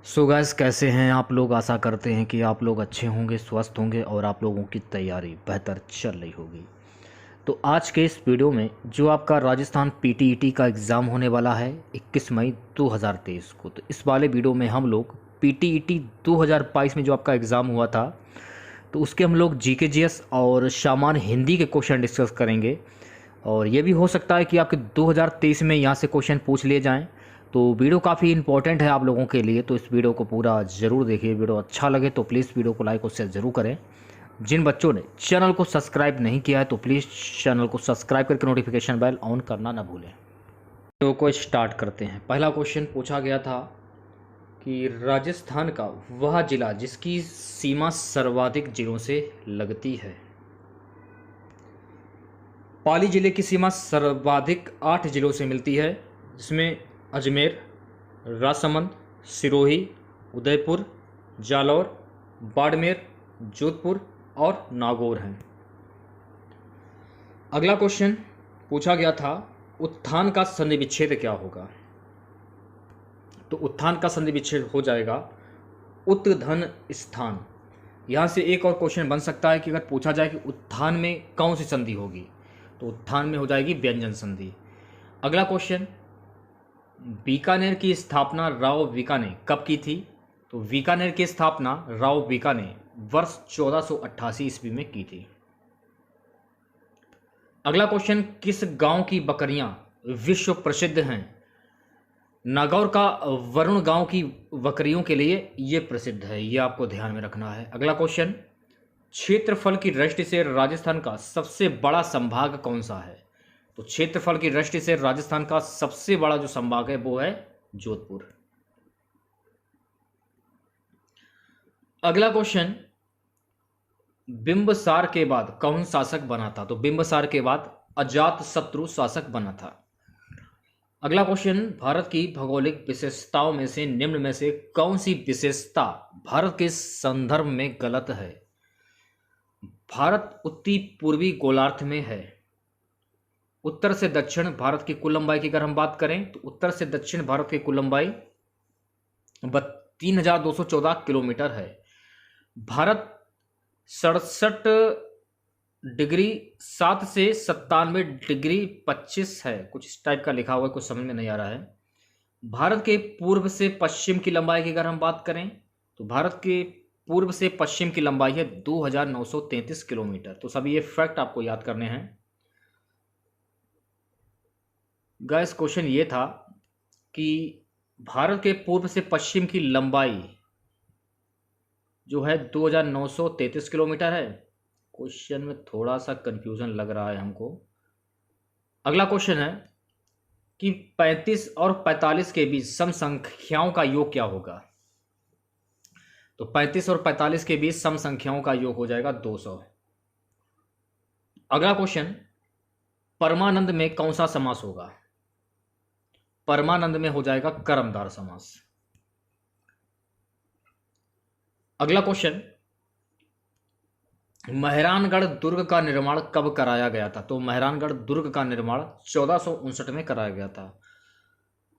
So guys, कैसे हैं आप लोग। आशा करते हैं कि आप लोग अच्छे होंगे, स्वस्थ होंगे और आप लोगों की तैयारी बेहतर चल रही होगी। तो आज के इस वीडियो में जो आपका राजस्थान पीटीईटी का एग्ज़ाम होने वाला है 21 मई 2023 को, तो इस वाले वीडियो में हम लोग पीटीईटी 2022 में जो आपका एग्ज़ाम हुआ था तो उसके हम लोग जीके जीएस और सामान्य हिंदी के क्वेश्चन डिस्कस करेंगे। और ये भी हो सकता है कि आपके 2023 में यहाँ से क्वेश्चन पूछ लिए जाएं। तो वीडियो काफ़ी इंपॉर्टेंट है आप लोगों के लिए, तो इस वीडियो को पूरा ज़रूर देखिए। वीडियो अच्छा लगे तो प्लीज़ वीडियो को लाइक और शेयर ज़रूर करें। जिन बच्चों ने चैनल को सब्सक्राइब नहीं किया है तो प्लीज़ चैनल को सब्सक्राइब करके नोटिफिकेशन बेल ऑन करना ना भूलें। वीडियो को स्टार्ट करते हैं। पहला क्वेश्चन पूछा गया था कि राजस्थान का वह जिला जिसकी सीमा सर्वाधिक जिलों से लगती है। पाली जिले की सीमा सर्वाधिक 8 जिलों से मिलती है, जिसमें अजमेर, राजसमंद, सिरोही, उदयपुर, जालौर, बाड़मेर, जोधपुर और नागौर हैं। अगला क्वेश्चन पूछा गया था उत्थान का संधि विच्छेद क्या होगा। तो उत्थान का संधि विच्छेद हो जाएगा उत्धन स्थान। यहाँ से एक और क्वेश्चन बन सकता है कि अगर पूछा जाए कि उत्थान में कौन सी संधि होगी, तो उत्थान में हो जाएगी व्यंजन संधि। अगला क्वेश्चन, बीकानेर की स्थापना राव वीका ने कब की थी। तो बीकानेर की स्थापना राव वीका ने वर्ष 1488 ईस्वी में की थी। अगला क्वेश्चन, किस गांव की बकरियां विश्व प्रसिद्ध हैं। नागौर का वरुण गांव की बकरियों के लिए ये प्रसिद्ध है, ये आपको ध्यान में रखना है। अगला क्वेश्चन, क्षेत्रफल की दृष्टि से राजस्थान का सबसे बड़ा संभाग कौन सा है। तो क्षेत्रफल की दृष्टि से राजस्थान का सबसे बड़ा जो संभाग है वो है जोधपुर। अगला क्वेश्चन, बिंबसार के बाद कौन शासक बना था। तो बिंबसार के बाद अजातशत्रु शासक बना था। अगला क्वेश्चन, भारत की भौगोलिक विशेषताओं में से निम्न में से कौन सी विशेषता भारत के संदर्भ में गलत है। भारत उत्तरी पूर्वी गोलार्ध में है। उत्तर से दक्षिण भारत की कुल लंबाई की अगर हम बात करें तो उत्तर से दक्षिण भारत की कुल लंबाई 3214 किलोमीटर है। भारत 67 डिग्री 7 से 97 डिग्री 25 है, कुछ इस टाइप का लिखा हुआ है, कुछ समझ में नहीं आ रहा है। भारत के पूर्व से पश्चिम की लंबाई की अगर हम बात करें तो भारत के पूर्व से पश्चिम की लंबाई है 2933 किलोमीटर। तो सभी ये फैक्ट आपको याद करने हैं। गाइस, क्वेश्चन ये था कि भारत के पूर्व से पश्चिम की लंबाई जो है 2933 किलोमीटर है। क्वेश्चन में थोड़ा सा कंफ्यूजन लग रहा है हमको। अगला क्वेश्चन है कि 35 और 45 के बीच सम संख्याओं का योग क्या होगा। तो 35 और 45 के बीच सम संख्याओं का योग हो जाएगा 200। अगला क्वेश्चन, परमानंद में कौन सा समास होगा। परमानंद में हो जाएगा कर्मधार समास। अगला क्वेश्चन, मेहरानगढ़ दुर्ग का निर्माण कब कराया गया था। तो मेहरानगढ़ दुर्ग का निर्माण 1459 में कराया गया था।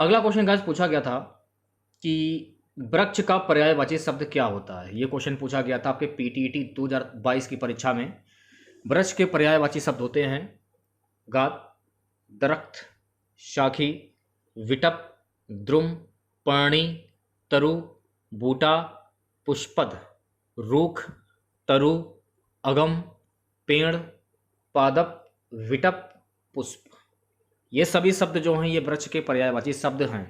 अगला क्वेश्चन गाइस पूछा गया था कि वृक्ष का पर्यायवाची शब्द क्या होता है। ये क्वेश्चन पूछा गया था आपके पीटीईटी 2022 की परीक्षा में। वृक्ष के पर्यायवाची शब्द होते हैं गाद, दरख्त, शाखी, विटप, द्रुम, पर्णी, तरु, बूटा, पुष्पद, रूख, तरु, अगम, पेड़, पादप, विटप, पुष्प। ये सभी शब्द जो हैं ये वृक्ष के पर्यायवाची शब्द हैं।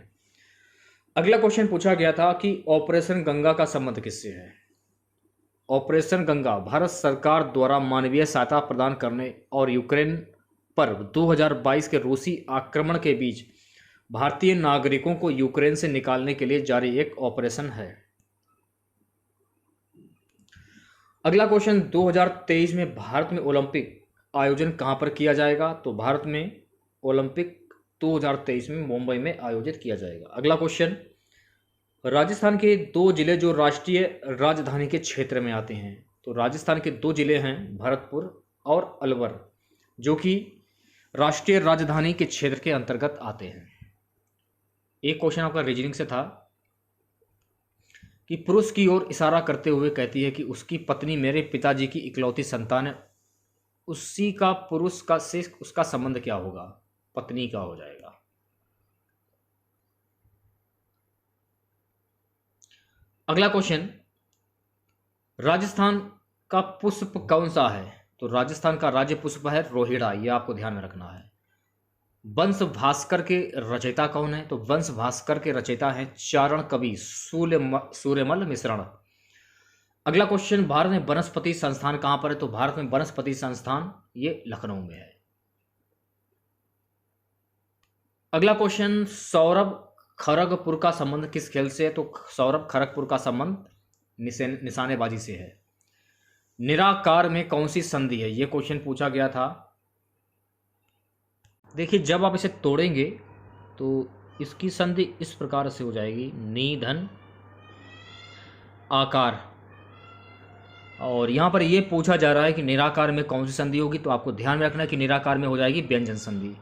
अगला क्वेश्चन पूछा गया था कि ऑपरेशन गंगा का संबंध किससे है। ऑपरेशन गंगा भारत सरकार द्वारा मानवीय सहायता प्रदान करने और यूक्रेन पर 2022 के रूसी आक्रमण के बीच भारतीय नागरिकों को यूक्रेन से निकालने के लिए जारी एक ऑपरेशन है। अगला क्वेश्चन, 2023 में भारत में ओलंपिक आयोजन कहां पर किया जाएगा। तो भारत में ओलंपिक 2023 में मुंबई में आयोजित किया जाएगा। अगला क्वेश्चन, राजस्थान के 2 जिले जो राष्ट्रीय राजधानी के क्षेत्र में आते हैं। तो राजस्थान के 2 जिले हैं भरतपुर और अलवर, जो कि राष्ट्रीय राजधानी के क्षेत्र के अंतर्गत आते हैं। एक क्वेश्चन आपका रीजनिंग से था कि पुरुष की ओर इशारा करते हुए कहती है कि उसकी पत्नी मेरे पिताजी की इकलौती संतान है। उसी का पुरुष का से उसका संबंध क्या होगा? पत्नी का हो जाएगा। अगला क्वेश्चन, राजस्थान का पुष्प कौन सा है? तो राजस्थान का राज्य पुष्प है रोहिड़ा, यह आपको ध्यान में रखना है। वंश भास्कर के रचयिता कौन है? तो वंश भास्कर के रचयिता हैं चारण कवि सूर्यमल मिश्रण। अगला क्वेश्चन, भारत में वनस्पति संस्थान कहां पर है? तो भारत में वनस्पति संस्थान ये लखनऊ में है। अगला क्वेश्चन, सौरभ खड़गपुर का संबंध किस खेल से है? तो सौरभ खड़गपुर का संबंध निशानेबाजी से है। निराकार में कौन सी संधि है? यह क्वेश्चन पूछा गया था। देखिए, जब आप इसे तोड़ेंगे तो इसकी संधि इस प्रकार से हो जाएगी, निधन आकार। और यहां पर यह पूछा जा रहा है कि निराकार में कौन सी संधि होगी, तो आपको ध्यान में रखना है कि निराकार में हो जाएगी व्यंजन संधि।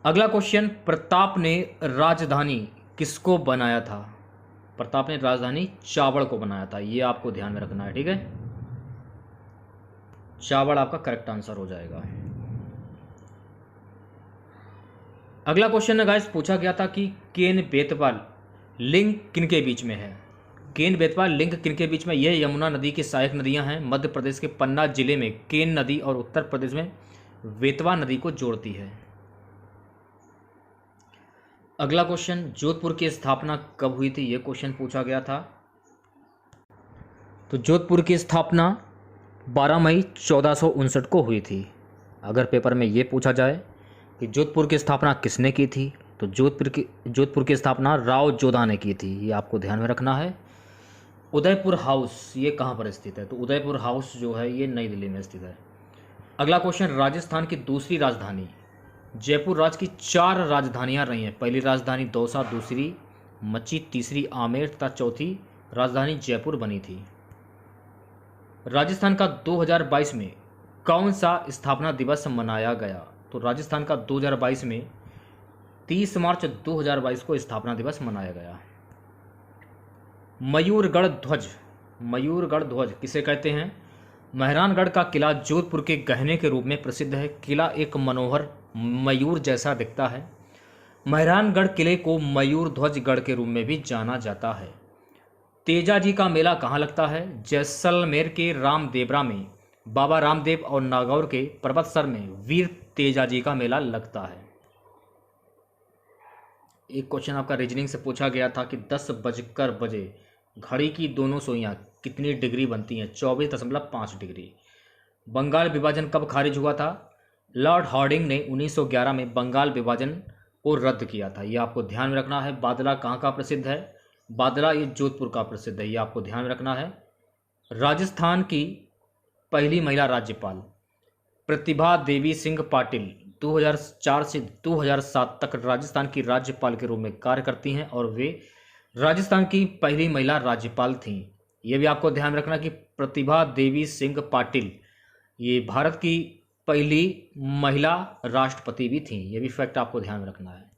अगला क्वेश्चन, प्रताप ने राजधानी किसको बनाया था? प्रताप ने राजधानी चावड़ को बनाया था, यह आपको ध्यान में रखना है। ठीक है, चावड़ आपका करेक्ट आंसर हो जाएगा। अगला क्वेश्चन है गाइस, पूछा गया था कि केन बेतवा लिंग किनके बीच में है? केन बेतवा लिंग किनके बीच में? यह यमुना नदी की सहायक नदियां हैं। मध्य प्रदेश के पन्ना जिले में केन नदी और उत्तर प्रदेश में बेतवा नदी को जोड़ती है। अगला क्वेश्चन, जोधपुर की स्थापना कब हुई थी? यह क्वेश्चन पूछा गया था। तो जोधपुर की स्थापना 12 मई 1459 को हुई थी। अगर पेपर में यह पूछा जाए कि जोधपुर की स्थापना किसने की थी, तो जोधपुर की स्थापना राव जोधा ने की थी, ये आपको ध्यान में रखना है। उदयपुर हाउस ये कहाँ पर स्थित है? तो उदयपुर हाउस जो है ये नई दिल्ली में स्थित है। अगला क्वेश्चन, राजस्थान की दूसरी राजधानी। जयपुर राज्य की 4 राजधानियां रही हैं। पहली राजधानी दौसा, दूसरी मच्ची, तीसरी आमेर तथा चौथी राजधानी जयपुर बनी थी। राजस्थान का 2022 में कौन सा स्थापना दिवस मनाया गया? तो राजस्थान का 2022 में 30 मार्च 2022 को स्थापना दिवस मनाया गया। मयूरगढ़ ध्वज, मयूरगढ़ ध्वज किसे कहते हैं? मेहरानगढ़ का किला जोधपुर के गहने के रूप में प्रसिद्ध है। किला एक मनोहर मयूर जैसा दिखता है। मेहरानगढ़ किले को मयूर ध्वज गढ़ के रूप में भी जाना जाता है। तेजाजी का मेला कहाँ लगता है? जैसलमेर के रामदेवरा में बाबा रामदेव और नागौर के पर्वतसर में वीर तेजाजी का मेला लगता है। एक क्वेश्चन आपका रीजनिंग से पूछा गया था कि 10 बजकर बजे घड़ी की दोनों सुइयां कितनी डिग्री बनती हैं? 24.5 डिग्री। बंगाल विभाजन कब खारिज हुआ था? लॉर्ड हार्डिंग ने 1911 में बंगाल विभाजन को रद्द किया था, यह आपको ध्यान में रखना है। बादला कहाँ का प्रसिद्ध है? बादला ये जोधपुर का प्रसिद्ध है, यह आपको ध्यान में रखना है। राजस्थान की पहली महिला राज्यपाल प्रतिभा देवी सिंह पाटिल 2004 से 2007 तक राजस्थान की राज्यपाल के रूप में कार्य करती हैं और वे राजस्थान की पहली महिला राज्यपाल थीं। यह भी आपको ध्यान रखना कि प्रतिभा देवी सिंह पाटिल ये भारत की पहली महिला राष्ट्रपति भी थीं, यह भी फैक्ट आपको ध्यान में रखना है।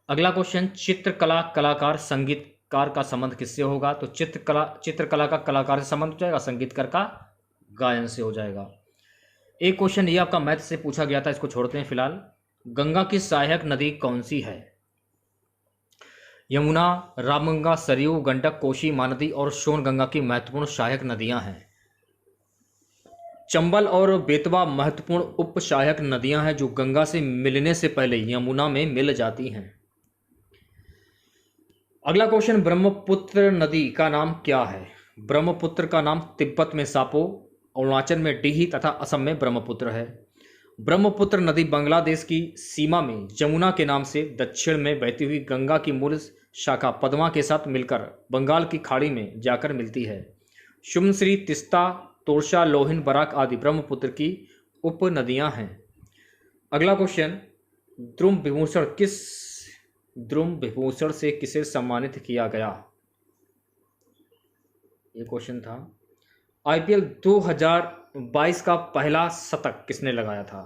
अगला क्वेश्चन, चित्रकला कलाकार संगीतकार का संबंध किससे होगा? तो चित्रकला का कलाकार से संबंध हो जाएगा, संगीतकार का गायन से हो जाएगा। एक क्वेश्चन ये आपका मैथ से पूछा गया था, इसको छोड़ते हैं फिलहाल। गंगा की सहायक नदी कौन सी है? यमुना, रामगंगा, सरयू, गंडक, कोसी, महानदी और सोन गंगा की महत्वपूर्ण सहायक नदियां हैं। चंबल और बेतवा महत्वपूर्ण उप सहायक नदियां हैं जो गंगा से मिलने से पहले यमुना में मिल जाती हैं। अगला क्वेश्चन, ब्रह्मपुत्र नदी का नाम क्या है? ब्रह्मपुत्र का नाम तिब्बत में सापो, अरुणाचल में डीही तथा असम में ब्रह्मपुत्र है। ब्रह्मपुत्र नदी बांग्लादेश की सीमा में जमुना के नाम से दक्षिण में बहती हुई गंगा की मूल शाखा पद्मा के साथ मिलकर बंगाल की खाड़ी में जाकर मिलती है। सुमश्री, तिस्ता, तोरशा, लोहिन, बराक आदि ब्रह्मपुत्र की उप नदियां हैं। अगला क्वेश्चन, द्रुम विभूषण से किसे सम्मानित किया गया? ये क्वेश्चन था। आईपीएल 2022 का पहला शतक किसने लगाया था?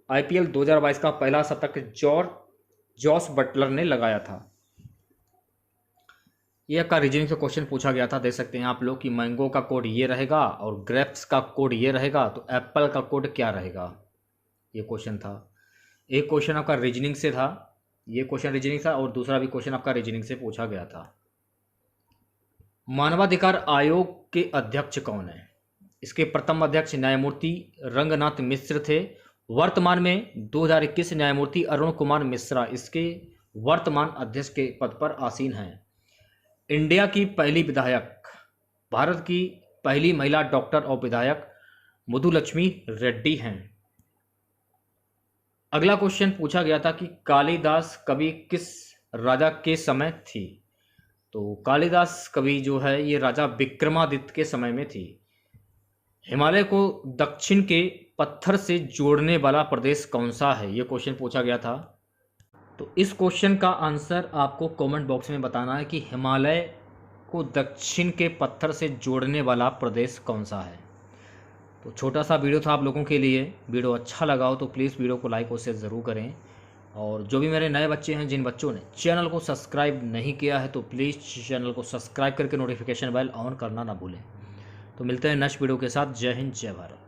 आईपीएल 2022 का पहला शतक जॉस बटलर ने लगाया था। ये आपका रीजनिंग से क्वेश्चन पूछा गया था, देख सकते हैं आप लोग कि मैंगो का कोड ये रहेगा और ग्रेप्स का कोड ये रहेगा, तो एप्पल का कोड क्या रहेगा, ये क्वेश्चन था। एक क्वेश्चन आपका रीजनिंग से था, ये क्वेश्चन रीजनिंग था, और दूसरा भी क्वेश्चन आपका रीजनिंग से पूछा गया था। मानवाधिकार आयोग के अध्यक्ष कौन है? इसके प्रथम अध्यक्ष न्यायमूर्ति रंगनाथ मिश्र थे। वर्तमान में 2021 न्यायमूर्ति अरुण कुमार मिश्रा इसके वर्तमान अध्यक्ष के पद पर आसीन हैं। इंडिया की पहली विधायक, भारत की पहली महिला डॉक्टर और विधायक मधुलक्ष्मी रेड्डी हैं। अगला क्वेश्चन पूछा गया था कि कालिदास कवि किस राजा के समय थी? तो कालिदास कवि जो है ये राजा विक्रमादित्य के समय में थी। हिमालय को दक्षिण के पत्थर से जोड़ने वाला प्रदेश कौन सा है? ये क्वेश्चन पूछा गया था। तो इस क्वेश्चन का आंसर आपको कमेंट बॉक्स में बताना है कि हिमालय को दक्षिण के पत्थर से जोड़ने वाला प्रदेश कौन सा है। तो छोटा सा वीडियो था आप लोगों के लिए। वीडियो अच्छा लगा हो तो प्लीज़ वीडियो को लाइक और शेयर ज़रूर करें। और जो भी मेरे नए बच्चे हैं, जिन बच्चों ने चैनल को सब्सक्राइब नहीं किया है, तो प्लीज़ चैनल को सब्सक्राइब करके नोटिफिकेशन बेल ऑन करना ना भूलें। तो मिलते हैं नेक्स्ट वीडियो के साथ। जय हिंद, जय भारत।